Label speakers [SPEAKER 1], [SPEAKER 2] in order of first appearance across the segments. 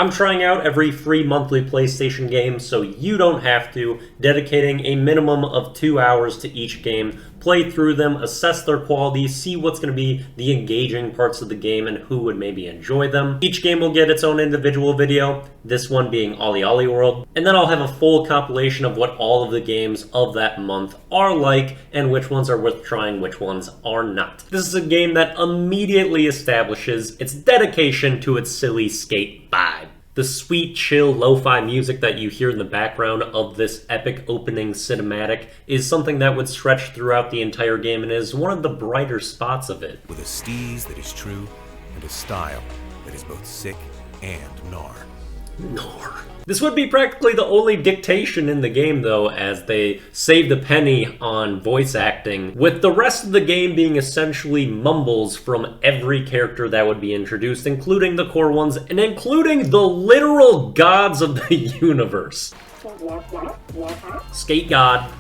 [SPEAKER 1] I'm trying out every free monthly PlayStation game so you don't have to, dedicating a minimum of 2 hours to each game, play through them, assess their quality, see what's going to be the engaging parts of the game and who would maybe enjoy them. Each game will get its own individual video, this one being OlliOlli World, and then I'll have a full compilation of what all of the games of that month are like and which ones are worth trying, which ones are not. This is a game that immediately establishes its dedication to its silly skate vibe. The sweet, chill, lo-fi music that you hear in the background of this epic opening cinematic is something that would stretch throughout the entire game and is one of the brighter spots of it.
[SPEAKER 2] With a steez that is true and a style that is both sick and gnar.
[SPEAKER 1] Gnar. This would be practically the only dictation in the game, though, as they saved a penny on voice acting, with the rest of the game being essentially mumbles from every character that would be introduced, including the core ones, and including the literal gods of the universe. Skate God.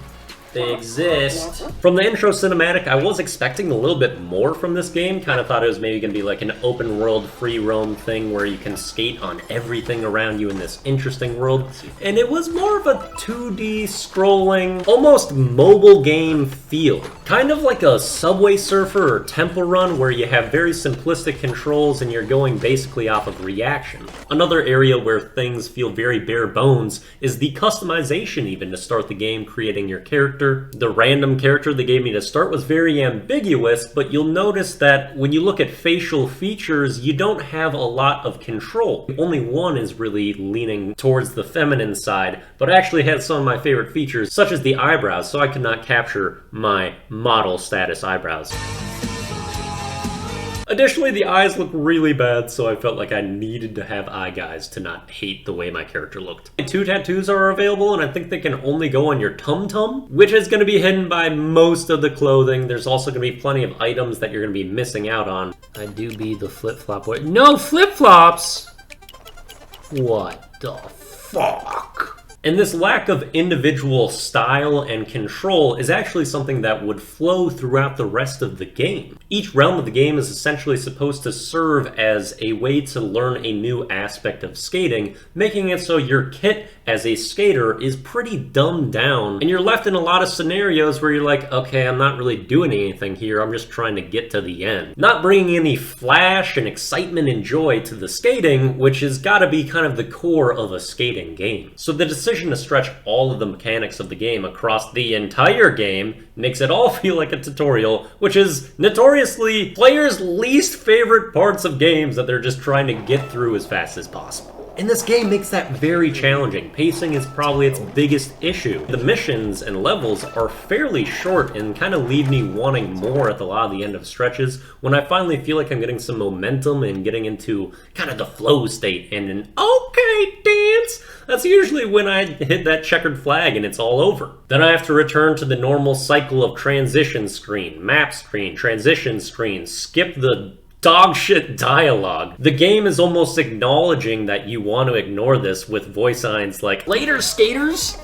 [SPEAKER 1] They exist. From the intro cinematic, I was expecting a little bit more from this game. Kind of thought it was maybe going to be like an open world free roam thing where you can skate on everything around you in this interesting world. And it was more of a 2D scrolling, almost mobile game feel. Kind of like a Subway Surfer or Temple Run where you have very simplistic controls and you're going basically off of reaction. Another area where things feel very bare bones is the customization even to start the game, creating your character. The random character they gave me to start was very ambiguous, but you'll notice that when you look at facial features, you don't have a lot of control. Only one is really leaning towards the feminine side, but actually has some of my favorite features, such as the eyebrows, so I could not capture my model status eyebrows. Additionally, the eyes look really bad, so I felt like I needed to have eye guys to not hate the way my character looked. 2 tattoos are available, and I think they can only go on your tum-tum, which is going to be hidden by most of the clothing. There's also going to be plenty of items that you're going to be missing out on. I do be the flip-flop boy. No flip-flops! What the fuck? And this lack of individual style and control is actually something that would flow throughout the rest of the game. Each realm of the game is essentially supposed to serve as a way to learn a new aspect of skating, making it so your kit as a skater is pretty dumbed down, and you're left in a lot of scenarios where you're like, okay, I'm not really doing anything here, I'm just trying to get to the end. Not bringing any flash and excitement and joy to the skating, which has got to be kind of the core of a skating game. So the decision to stretch all of the mechanics of the game across the entire game makes it all feel like a tutorial, which is notoriously players' least favorite parts of games that they're just trying to get through as fast as possible. And this game makes that very challenging. Pacing is probably its biggest issue. The missions and levels are fairly short and kind of leave me wanting more at a lot of the end of stretches when I finally feel like I'm getting some momentum and getting into kind of the flow state and an okay dance. That's usually when I hit that checkered flag and it's all over. Then I have to return to the normal cycle of transition screen, map screen, transition screen, skip the dog shit dialogue. The game is almost acknowledging that you want to ignore this with voice lines like, "Later, skaters!"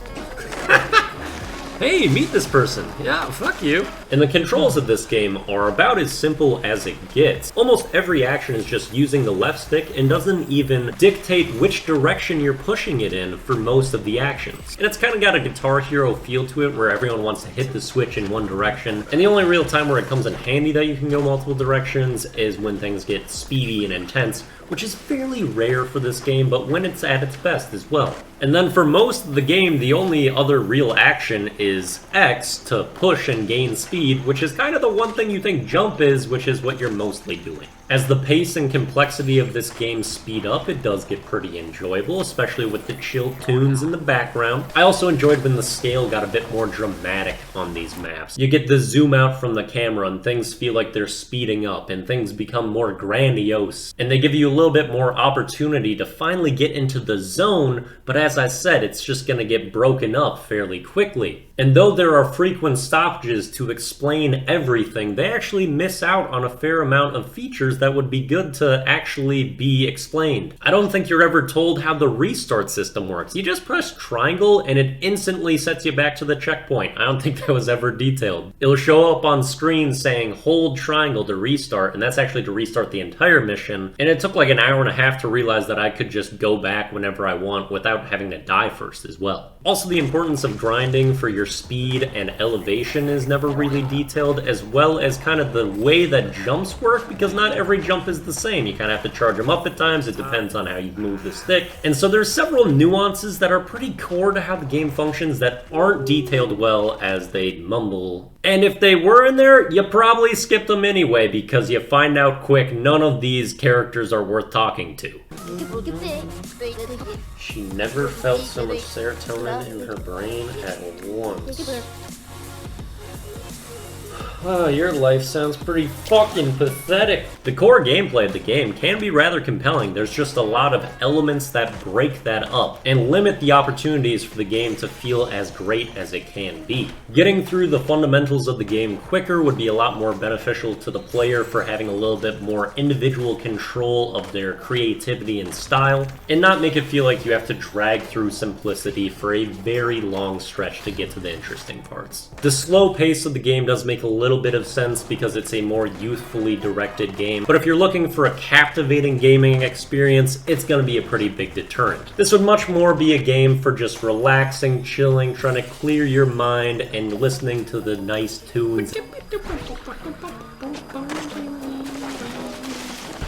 [SPEAKER 1] Hey, meet this person. Yeah, fuck you. And the controls of this game are about as simple as it gets. Almost every action is just using the left stick and doesn't even dictate which direction you're pushing it in for most of the actions. And it's kind of got a Guitar Hero feel to it where everyone wants to hit the switch in one direction. And the only real time where it comes in handy that you can go multiple directions is when things get speedy and intense, which is fairly rare for this game, but when it's at its best as well. And then for most of the game, the only other real action is X to push and gain speed, which is kind of the one thing you think jump is, which is what you're mostly doing. As the pace and complexity of this game speed up, it does get pretty enjoyable, especially with the chill tunes in the background. I also enjoyed when the scale got a bit more dramatic on these maps. You get the zoom out from the camera and things feel like they're speeding up and things become more grandiose. And they give you a little bit more opportunity to finally get into the zone, but as I said, it's just going to get broken up fairly quickly. And though there are frequent stoppages to explain everything, they actually miss out on a fair amount of features characters that would be good to actually be explained. I don't think you're ever told how the restart system works. You just press triangle and it instantly sets you back to the checkpoint. I don't think that was ever detailed. It'll show up on screen saying hold triangle to restart, and that's actually to restart the entire mission. And it took like an hour and a half to realize that I could just go back whenever I want without having to die first as well. Also, the importance of grinding for your speed and elevation is never really detailed, as well as kind of the way that jumps work, because not every jump is the same. You kind of have to charge them up at times. It depends on how you move the stick. And so there's several nuances that are pretty core to how the game functions that aren't detailed well as they mumble. And if they were in there, you probably skipped them anyway, because you find out quick none of these characters are worth talking to. She never felt so much serotonin in her brain at once. Oh, your life sounds pretty fucking pathetic. The core gameplay of the game can be rather compelling. There's just a lot of elements that break that up and limit the opportunities for the game to feel as great as it can be. Getting through the fundamentals of the game quicker would be a lot more beneficial to the player for having a little bit more individual control of their creativity and style, and not make it feel like you have to drag through simplicity for a very long stretch to get to the interesting parts. The slow pace of the game does make a little bit of sense because it's a more youthfully directed game, but if you're looking for a captivating gaming experience, it's going to be a pretty big deterrent. This would much more be a game for just relaxing, chilling, trying to clear your mind, and listening to the nice tunes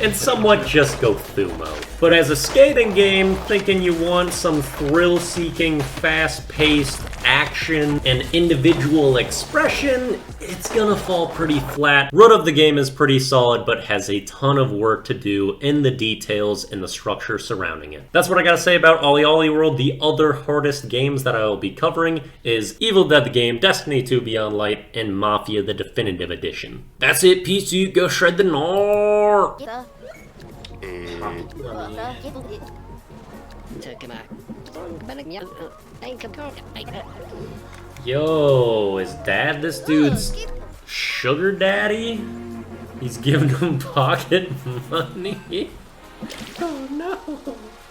[SPEAKER 1] and somewhat just go through mode. But as a skating game, thinking you want some thrill-seeking, fast-paced action and individual expression, it's gonna fall pretty flat. Root of the game is pretty solid, but has a ton of work to do in the details and the structure surrounding it. That's what I gotta say about OlliOlli World. The other hardest games that I will be covering is Evil Dead the Game, Destiny 2 Beyond Light, and Mafia the Definitive Edition. That's it, peace, you go shred the gnar! Yo, is Dad this dude's sugar daddy? He's giving him pocket money? Oh no.